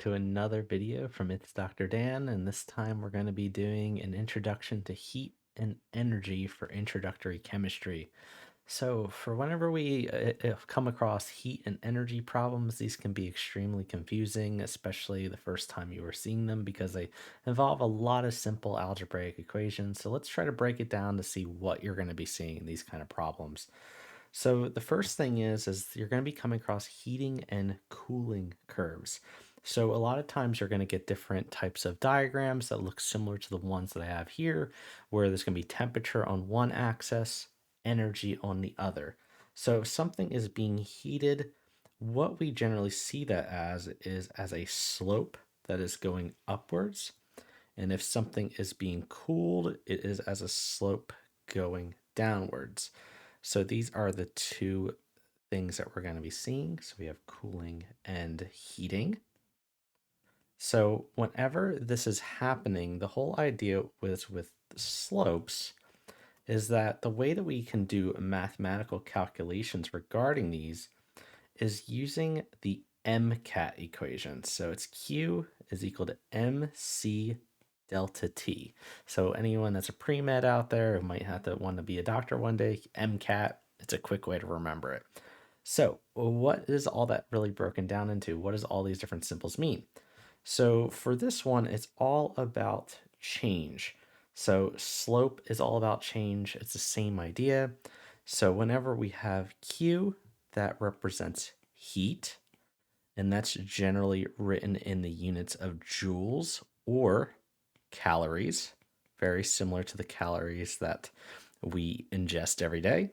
to another video from It's Dr. Dan, and this time we're going to be doing an introduction to heat and energy for introductory chemistry. So, for whenever we come across heat and energy problems, these can be extremely confusing, especially the first time you are seeing them because they involve a lot of simple algebraic equations. So, let's try to break it down to see what you're going to be seeing in these kind of problems. So the first thing is you're going to be coming across heating and cooling curves. So a lot of times you're going to get different types of diagrams that look similar to the ones that I have here, where there's going to be temperature on one axis, energy on the other. So if something is being heated, what we generally see that as is as a slope that is going upwards. And if something is being cooled, it is as a slope going downwards. So these are the two things that we're going to be seeing. So we have cooling and heating. So whenever this is happening, the whole idea with slopes is that the way that we can do mathematical calculations regarding these is using the MCAT equation. So it's Q is equal to MC delta T. So anyone that's a pre-med out there who might have to want to be a doctor one day, MCAT, it's a quick way to remember it. So what is all that really broken down into? What does all these different symbols mean? So for this one, it's all about change. So slope is all about change. It's the same idea. So whenever we have Q, that represents heat, and that's generally written in the units of joules or calories, very similar to the calories that we ingest every day.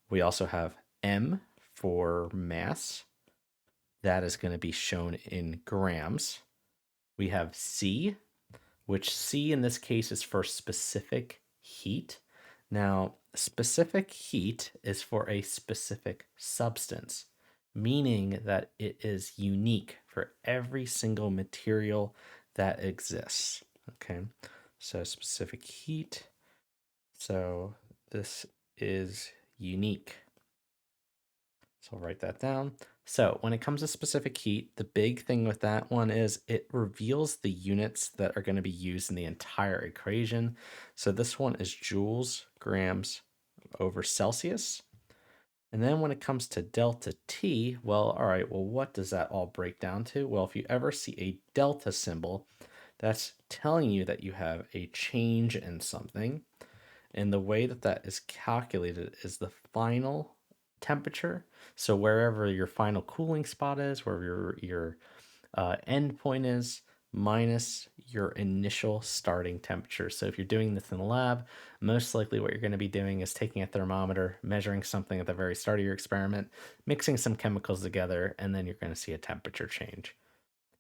We also have M for mass. That is going to be shown in grams. We have C, which C in this case is for specific heat. Now, specific heat is for a specific substance, meaning that it is unique for every single material that exists. Okay, so specific heat. So this is unique. So I'll write that down. So when it comes to specific heat, the big thing with that one is it reveals the units that are going to be used in the entire equation. So this one is joules, grams over Celsius. And then when it comes to delta T, well, all right, well, what does that all break down to? Well, if you ever see a delta symbol, that's telling you that you have a change in something. And the way that that is calculated is the final temperature. So wherever your final cooling spot is, wherever your end point is, minus your initial starting temperature. So if you're doing this in the lab, most likely what you're going to be doing is taking a thermometer, measuring something at the very start of your experiment, mixing some chemicals together, and then you're going to see a temperature change.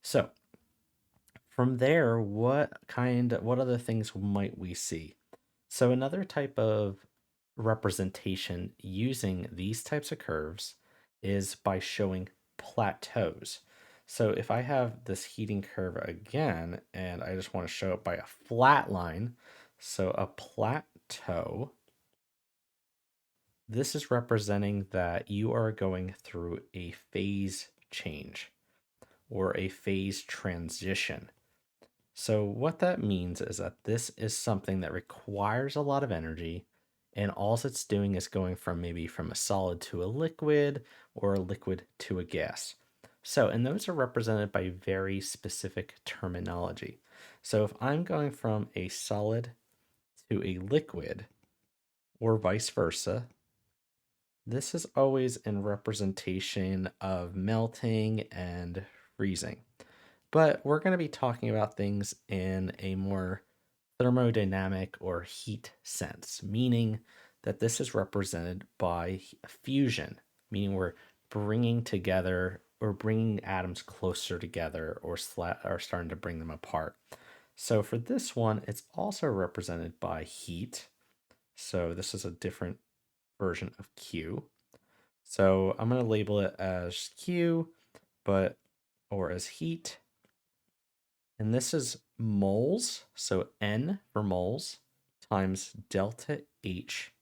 So from there, what other things might we see? So another type of representation using these types of curves is by showing plateaus. So if I have this heating curve again, and I just want to show it by a flat line, so a plateau, this is representing that you are going through a phase change or a phase transition. So, what that means is that this is something that requires a lot of energy, and all it's doing is going from maybe from a solid to a liquid or a liquid to a gas. So, and those are represented by very specific terminology. So, if I'm going from a solid to a liquid or vice versa, this is always in representation of melting and freezing. But we're going to be talking about things in a more thermodynamic or heat sense, meaning that this is represented by fusion, meaning we're bringing together or bringing atoms closer together or starting to bring them apart. So for this one, it's also represented by heat. So this is a different version of Q. So I'm going to label it as Q, or as heat. And this is moles, so N for moles, times delta H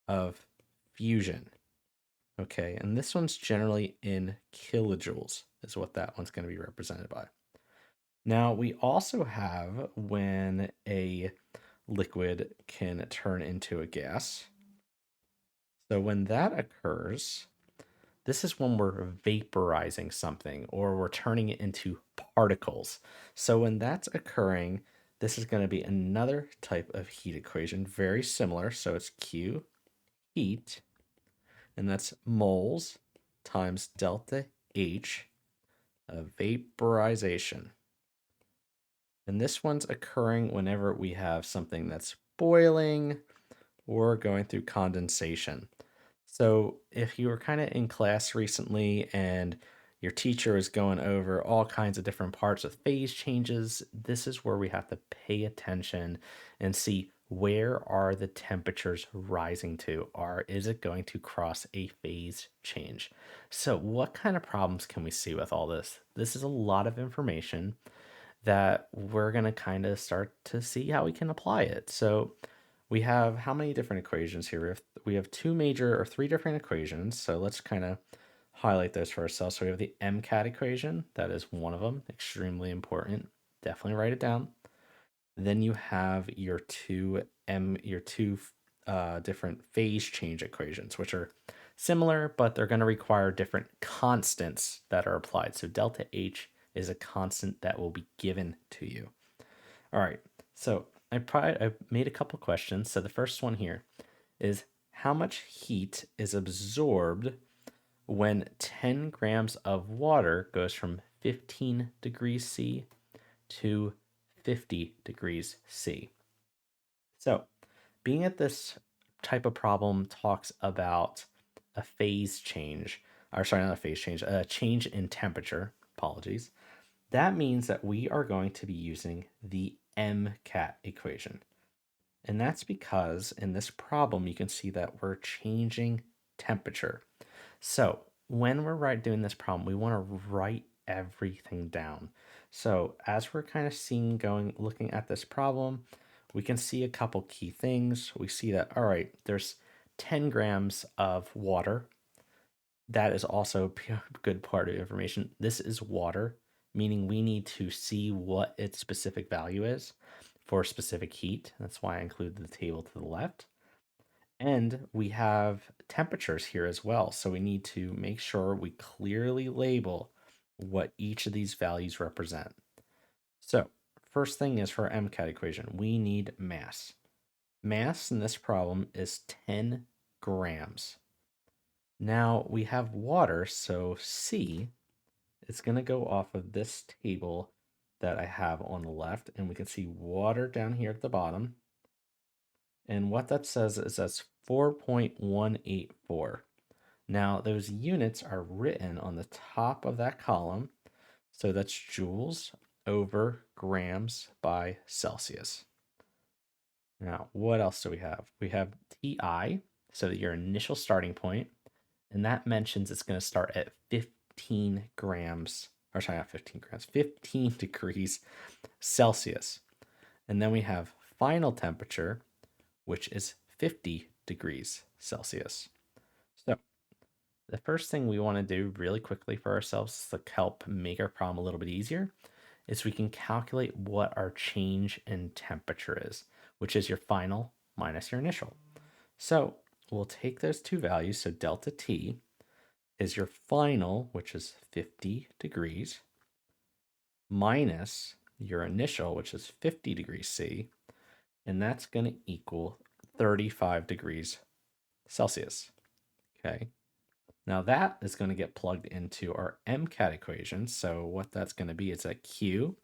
of fusion. Okay, and this one's generally in kilojoules, is what that one's going to be represented by. Now, we also have when a liquid can turn into a gas. So when that occurs, this is when we're vaporizing something or we're turning it into particles. So when that's occurring, this is going to be another type of heat equation, very similar. So it's Q heat, and that's moles times delta H of vaporization. And this one's occurring whenever we have something that's boiling or going through condensation. So if you were kind of in class recently and your teacher is going over all kinds of different parts of phase changes, this is where we have to pay attention and see where are the temperatures rising to, or is it going to cross a phase change? So what kind of problems can we see with all this? This is a lot of information that we're going to kind of start to see how we can apply it. So we have how many different equations here? We have two major or three different equations. So let's kind of highlight those for ourselves. So we have the MCAT equation. That is one of them, extremely important. Definitely write it down. Then you have your two different phase change equations, which are similar, but they're going to require different constants that are applied. So delta H is a constant that will be given to you. All right. So I made a couple questions. So the first one here is how much heat is absorbed when 10 grams of water goes from 15 degrees C to 50 degrees C. So, being at this type of problem talks about a phase change, or sorry, not a phase change, a change in temperature. Apologies. That means that we are going to be using the MCAT equation. And that's because in this problem, you can see that we're changing temperature. So when we're doing this problem, we want to write everything down. So as we're kind of looking at this problem, we can see a couple key things. We see that, all right, there's 10 grams of water. That is also a good part of information. This is water, meaning we need to see what its specific value is for specific heat. That's why I included the table to the left. And we have temperatures here as well. So we need to make sure we clearly label what each of these values represent. So first thing is for our MCAT equation, we need mass. Mass in this problem is 10 grams. Now we have water, so C is going to go off of this table that I have on the left, and we can see water down here at the bottom. And what that says is that's 4.184. Now, those units are written on the top of that column. So that's joules over grams by Celsius. Now, what else do we have? We have TI, so your initial starting point, and that mentions it's going to start at 15 grams, or sorry, not 15 grams, 15 degrees Celsius. And then we have final temperature, which is 50 degrees Celsius. So the first thing we want to do really quickly for ourselves to help make our problem a little bit easier is we can calculate what our change in temperature is, which is your final minus your initial. So we'll take those two values. So delta T is your final, which is 50 degrees, minus your initial, which is 50 degrees C, and that's going to equal 35 degrees Celsius. Okay. Now that is going to get plugged into our MCAT equation. So what that's going to be is that Q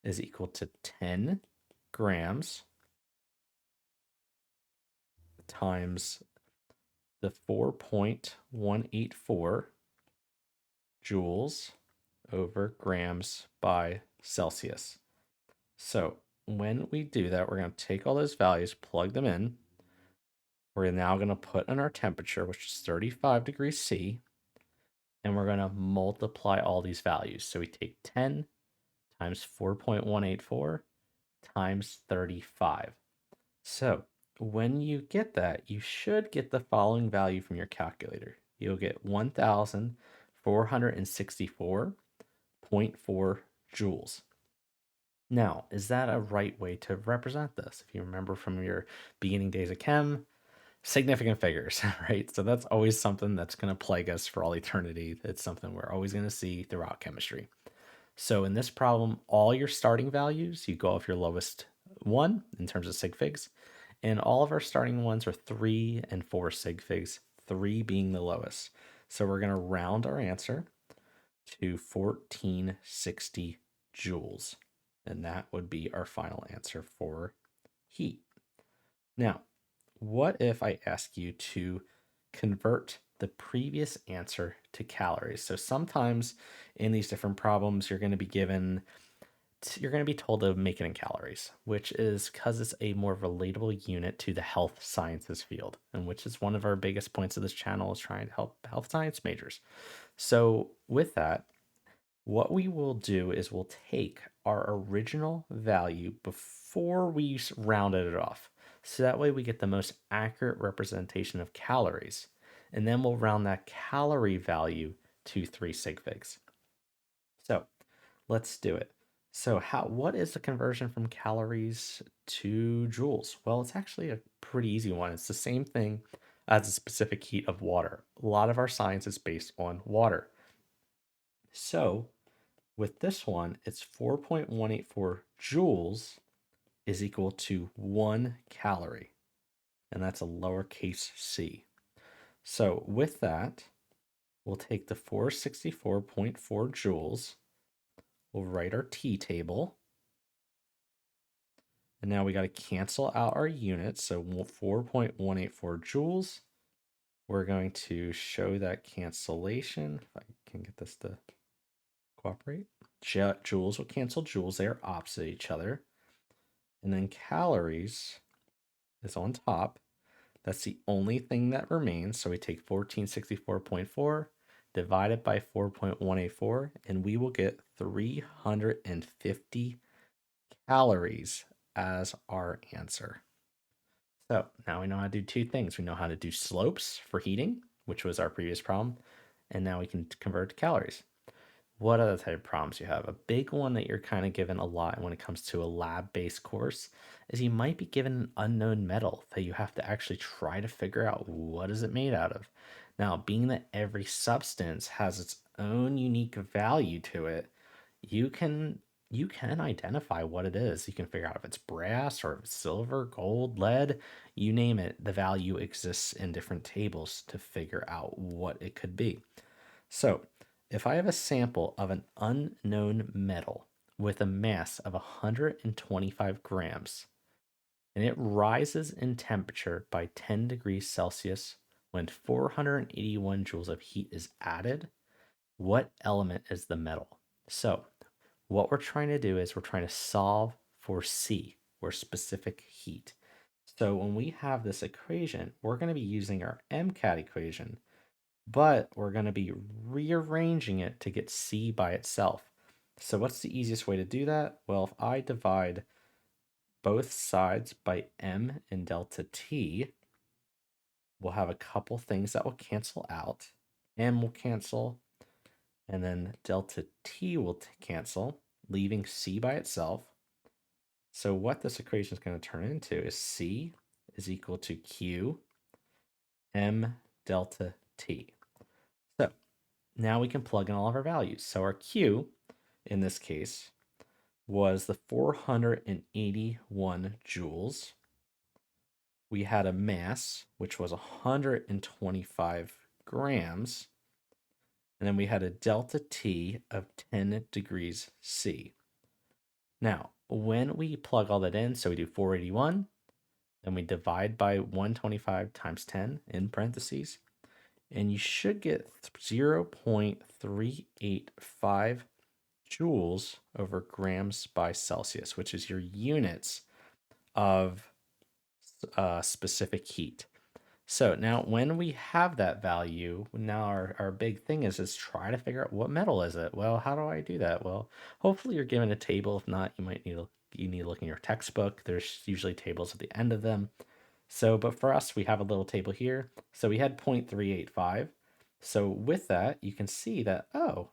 is equal to 10 grams times the 4.184 joules over grams by Celsius. So when we do that, we're going to take all those values, plug them in. We're now going to put in our temperature, which is 35 degrees C, and we're going to multiply all these values. So we take 10 times 4.184 times 35. So when you get that, you should get the following value from your calculator. You'll get 1,464.4 joules. Now, is that a right way to represent this? If you remember from your beginning days of chem, significant figures, right? So that's always something that's going to plague us for all eternity. It's something we're always going to see throughout chemistry. So in this problem, all your starting values, you go off your lowest one in terms of sig figs, and all of our starting ones are 3 and 4 sig figs, 3 being the lowest. So we're going to round our answer to 1460 joules, and that would be our final answer for heat. Now, what if I ask you to convert the previous answer to calories? So sometimes in these different problems, you're going to be told to make it in calories, which is because it's a more relatable unit to the health sciences field, and which is one of our biggest points of this channel is trying to help health science majors. So with that, what we will do is we'll take our original value before we rounded it off. So that way we get the most accurate representation of calories. And then we'll round that calorie value to 3 sig figs. So let's do it. So what is the conversion from calories to joules? Well, it's actually a pretty easy one. It's the same thing as the specific heat of water. A lot of our science is based on water. So with this one, it's 4.184 joules is equal to 1 calorie, and that's a lowercase c. So with that, we'll take the 464.4 joules, we'll write our T table, and now we got to cancel out our units. So 4.184 joules, we're going to show that cancellation. If I can get this to cooperate. Joules will cancel joules, they are opposite each other. And then calories is on top. That's the only thing that remains. So we take 1464.4, divide it by 4.184, and we will get 350 calories as our answer. So now we know how to do two things. We know how to do slopes for heating, which was our previous problem, and now we can convert to calories. What other type of problems you have? A big one that you're kind of given a lot when it comes to a lab-based course is you might be given an unknown metal that you have to actually try to figure out what is it made out of. Now, being that every substance has its own unique value to it, you can identify what it is. You can figure out if it's brass or if it's silver, gold, lead, you name it. The value exists in different tables to figure out what it could be. So, if I have a sample of an unknown metal with a mass of 125 grams and it rises in temperature by 10 degrees Celsius when 481 joules of heat is added, what element is the metal? So, what we're trying to do is we're trying to solve for C, or specific heat. So, when we have this equation, we're going to be using our MCAT equation, but we're going to be rearranging it to get C by itself. So what's the easiest way to do that? Well, if I divide both sides by M and delta T, we'll have a couple things that will cancel out. M will cancel, and then delta T will cancel, leaving C by itself. So what this equation is going to turn into is C is equal to Q M delta T. So now we can plug in all of our values. So our Q in this case was the 481 joules. We had a mass, which was 125 grams. And then we had a delta T of 10 degrees C. Now, when we plug all that in, so we do 481, then we divide by 125 times 10 in parentheses, and you should get 0.385 joules over grams by Celsius, which is your units of specific heat. So now when we have that value, now our big thing is try to figure out what metal is it. Well, how do I do that? Well, hopefully you're given a table. If not, you need to look in your textbook. There's usually tables at the end of them. So, but for us, we have a little table here. So we had 0.385. So with that, you can see that, oh,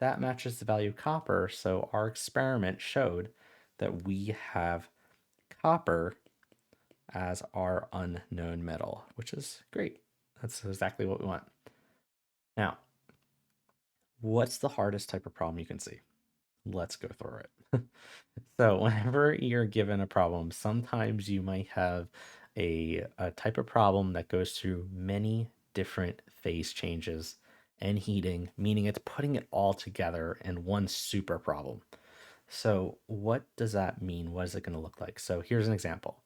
that matches the value of copper. So our experiment showed that we have copper as our unknown metal, which is great. That's exactly what we want. Now, what's the hardest type of problem you can see? Let's go through it. So, whenever you're given a problem, sometimes you might have a type of problem that goes through many different phase changes and heating, meaning it's putting it all together in one super problem. So, what does that mean? What is it going to look like? So, here's an example.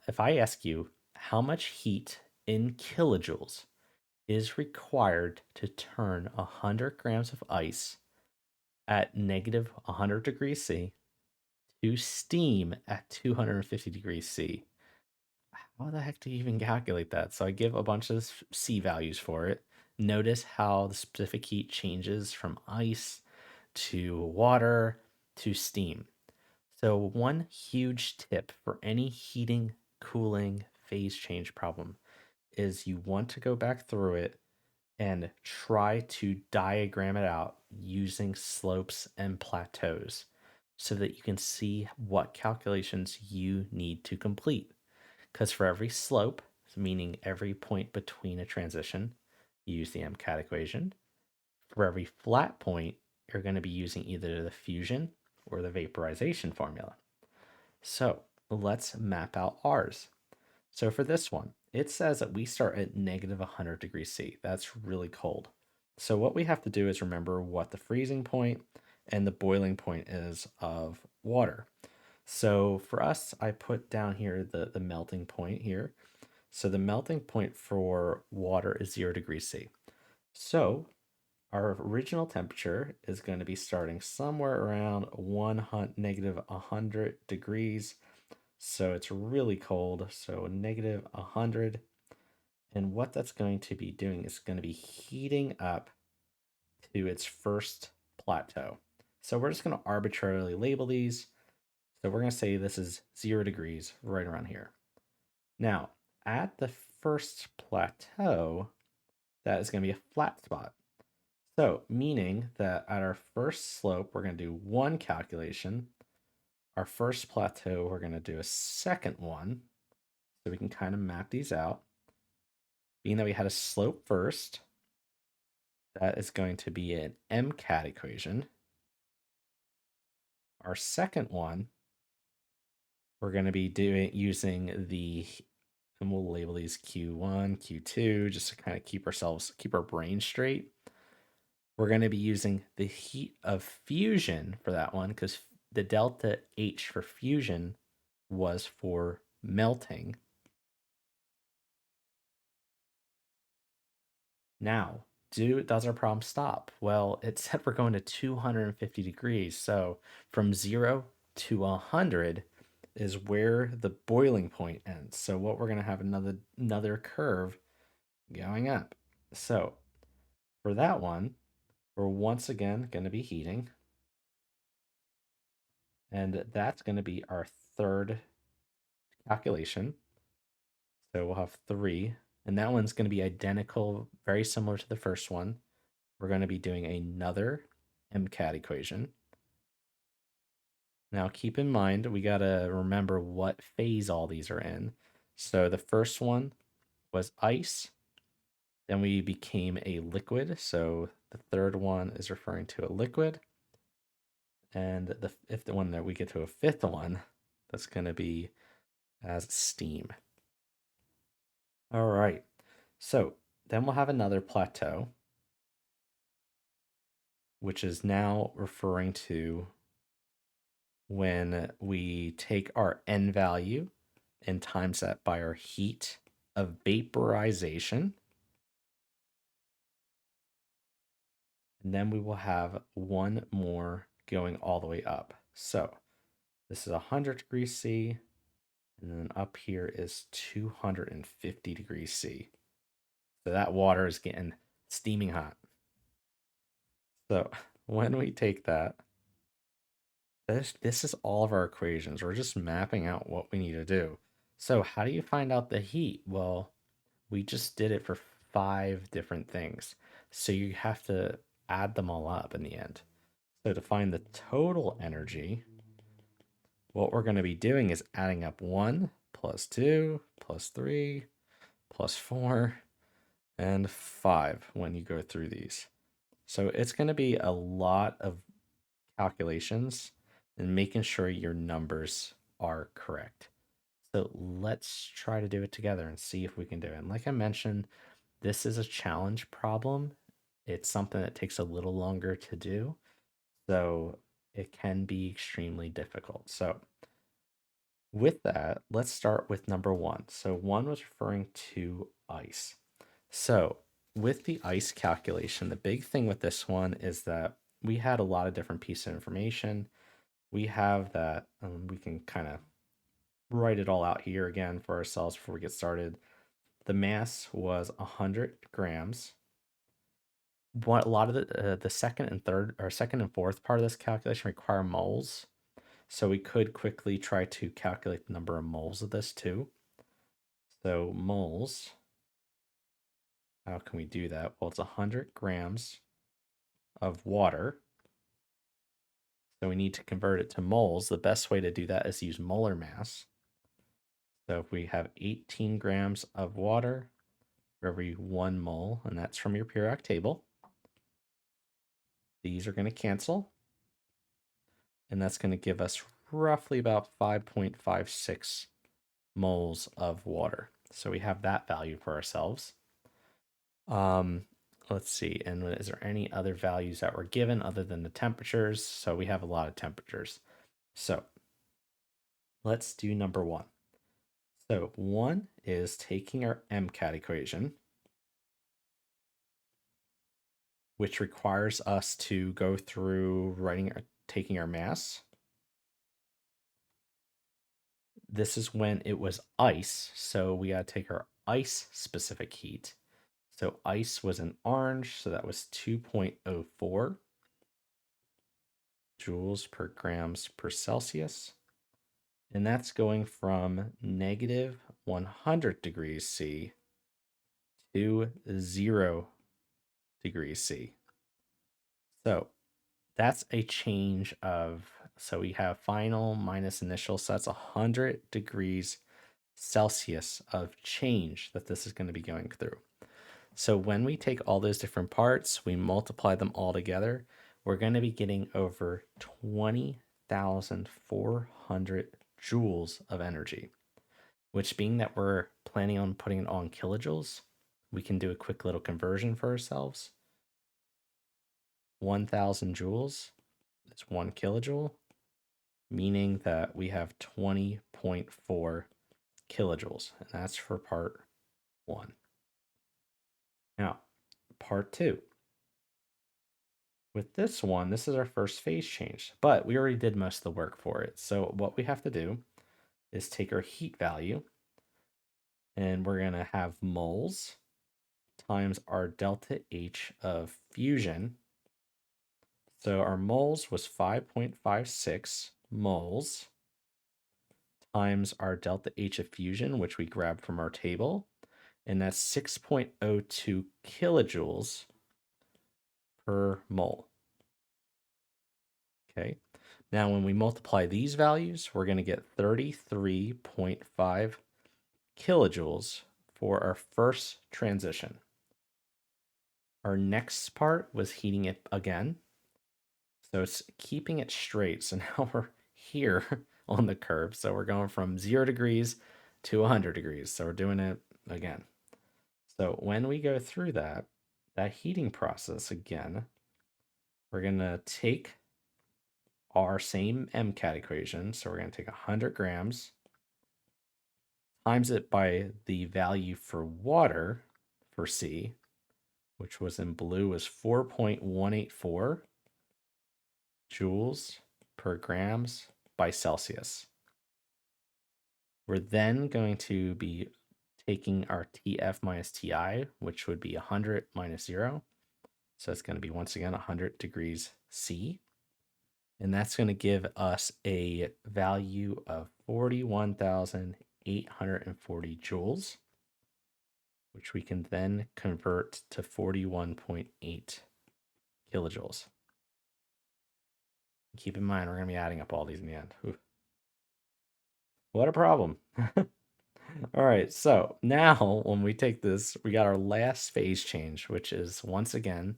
If I ask you how much heat in kilojoules is required to turn 100 grams of ice at negative 100 degrees C to steam at 250 degrees C. How the heck do you even calculate that? So I give a bunch of C values for it. Notice how the specific heat changes from ice to water to steam. So one huge tip for any heating, cooling, phase change problem is you want to go back through it and try to diagram it out using slopes and plateaus so that you can see what calculations you need to complete. Because for every slope, meaning every point between a transition, you use the MCAT equation. For every flat point, you're going to be using either the fusion or the vaporization formula. So let's map out ours. So for this one, it says that we start at negative 100 degrees C. That's really cold. So what we have to do is remember what the freezing point and the boiling point is of water. So for us, I put down here the melting point here. So the melting point for water is 0 degrees C. So our original temperature is going to be starting somewhere around negative 100 degrees. So it's really cold. So negative 100. And what that's going to be doing is going to be heating up to its first plateau. So we're just going to arbitrarily label these. So we're going to say this is 0 degrees right around here. Now, at the first plateau, that is going to be a flat spot. So, meaning that at our first slope, we're going to do one calculation. Our first plateau, we're going to do a second one. So we can kind of map these out. Being that we had a slope first, that is going to be an MCAT equation. Our second one, we're going to be using the, and we'll label these Q1, Q2, just to kind of keep our brain straight. We're going to be using the heat of fusion for that one because the delta H for fusion was for melting. Now, does our problem stop? Well, it said we're going to 250 degrees. So from 0 to 100 is where the boiling point ends. So what we're going to have another curve going up. So for that one, we're once again going to be heating. And that's going to be our third calculation. So we'll have 3. And that one's going to be identical, very similar to the first one. We're going to be doing another MCAT equation. Now keep in mind, we got to remember what phase all these are in. So the first one was ice. Then we became a liquid. So the third one is referring to a liquid. And if the one that we get to a fifth one, that's going to be as steam. All right. So then we'll have another plateau, which is now referring to when we take our N value and times that by our heat of vaporization. And then we will have one more going all the way up. So this is 100 degrees C, and then up here is 250 degrees C. So that water is getting steaming hot. So when we take that, this is all of our equations. We're just mapping out what we need to do. So how do you find out the heat? Well, we just did it for 5 different things. So you have to add them all up in the end. So to find the total energy, what we're going to be doing is adding up 1 plus 2 plus 3 plus 4 and 5 when you go through these. So it's going to be a lot of calculations and making sure your numbers are correct. So let's try to do it together and see if we can do it. And like I mentioned, this is a challenge problem. It's something that takes a little longer to do. So it can be extremely difficult. So with that, let's start with number 1. So 1 was referring to ice. So with the ice calculation, the big thing with this one is that we had a lot of different pieces of information. We have that, we can kind of write it all out here again for ourselves before we get started. The mass was 100 grams. What a lot of the second and third or second and fourth part of this calculation require moles. So we could quickly try to calculate the number of moles of this too. So moles, how can we do that? Well, it's 100 grams of water. So we need to convert it to moles. The best way to do that is use molar mass. So if we have 18 grams of water for every 1 mole, and that's from your periodic table, these are going to cancel. And that's going to give us roughly about 5.56 moles of water. So we have that value for ourselves. Let's see. And is there any other values that were given other than the temperatures? So we have a lot of temperatures. So let's do number 1. So 1 is taking our MCAT equation, which requires us to go through taking our mass. This is when it was ice, so we got to take our ice specific heat. So ice was in orange, so that was 2.04 joules per grams per Celsius. And that's going from negative 100 degrees C to 0 degrees C. So that's a change of, so we have final minus initial, so that's 100 degrees Celsius of change that this is going to be going through. So when we take all those different parts, we multiply them all together, we're going to be getting over 20,400 joules of energy, which being that we're planning on putting it on kilojoules, we can do a quick little conversion for ourselves. 1,000 joules is 1 kilojoule, meaning that we have 20.4 kilojoules, and that's for part 1. Now, part 2. With this one, this is our first phase change, but we already did most of the work for it. So what we have to do is take our heat value, and we're going to have moles times our delta H of fusion. So our moles was 5.56 moles times our delta H of fusion, which we grabbed from our table, and that's 6.02 kilojoules per mole. Okay, now when we multiply these values, we're going to get 33.5 kilojoules for our first transition. Our next part was heating it again. So it's keeping it straight. So now we're here on the curve. So we're going from 0 degrees to 100 degrees. So we're doing it again. So when we go through that heating process again, we're going to take our same MCAT equation. So we're going to take 100 grams, times it by the value for water for C, which was in blue, was 4.184 joules per grams by Celsius. We're then going to be taking our TF minus TI, which would be 100 minus 0. So it's going to be, once again, 100 degrees C. And that's going to give us a value of 41,840 joules, which we can then convert to 41.8 kilojoules. Keep in mind, we're going to be adding up all these in the end. Ooh. What a problem. All right, so now when we take this, we got our last phase change, which is once again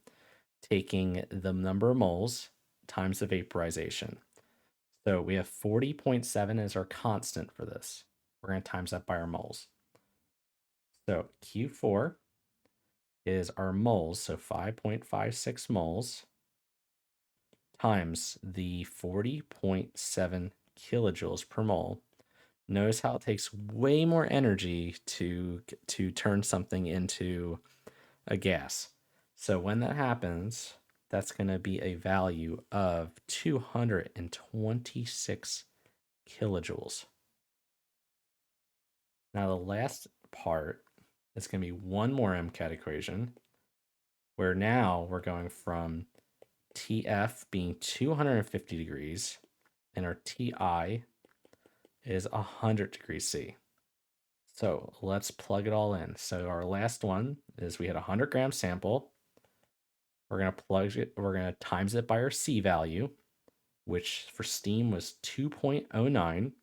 taking the number of moles times the vaporization. So we have 40.7 as our constant for this. We're going to times that by our moles. So Q4 is our moles, so 5.56 moles times the 40.7 kilojoules per mole. Notice how it takes way more energy to turn something into a gas. So when that happens, that's going to be a value of 226 kilojoules. Now the last part is going to be one more MCAT equation, where now we're going from TF being 250 degrees and our TI is 100 degrees C. So let's plug it all in. So our last one is we had a 100-gram sample. We're going to plug it, we're going to times it by our C value, which for steam was 2.09.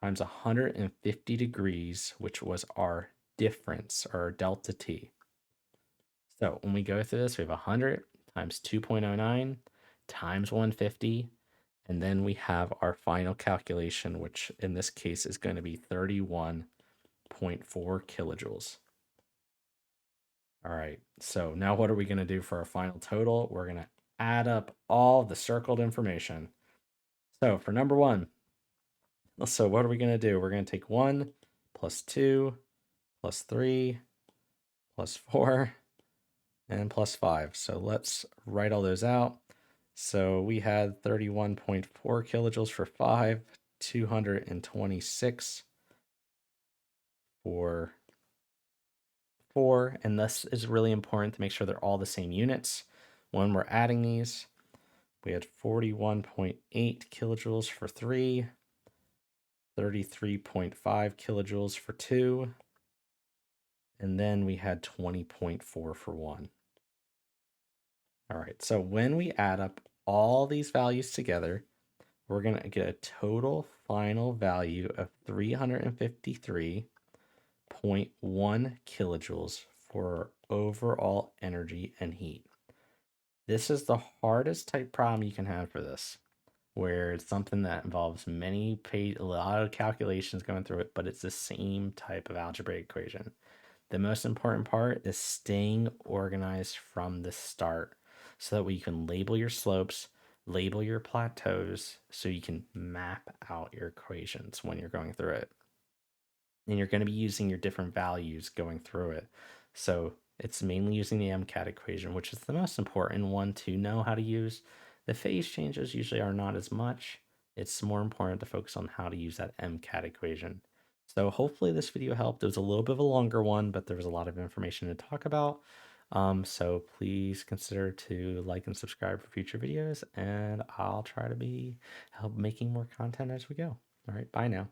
Times 150 degrees, which was our difference, or delta T. So when we go through this, we have 100 times 2.09 times 150, and then we have our final calculation, which in this case is going to be 31.4 kilojoules. All right, so now what are we going to do for our final total? We're going to add up all the circled information. So for number one, so what are we going to do? We're going to take 1 plus 2 plus 3 plus 4 and plus 5. So let's write all those out. So we had 31.4 kilojoules for 5, 226 for 4, and this is really important to make sure they're all the same units when we're adding these. We had 41.8 kilojoules for 3, 33.5 kilojoules for 2, and then we had 20.4 for 1. All right, so when we add up all these values together, we're going to get a total final value of 353.1 kilojoules for overall energy and heat. This is the hardest type problem you can have for this, where it's something that involves a lot of calculations going through it, but it's the same type of algebraic equation. The most important part is staying organized from the start so that we can label your slopes, label your plateaus, so you can map out your equations when you're going through it. And you're going to be using your different values going through it. So it's mainly using the MCAT equation, which is the most important one to know how to use. The phase changes usually are not as much. It's more important to focus on how to use that MCAT equation. So hopefully this video helped. It was a little bit of a longer one, but there was a lot of information to talk about. So please consider to like and subscribe for future videos, and I'll try to help making more content as we go. All right, bye now.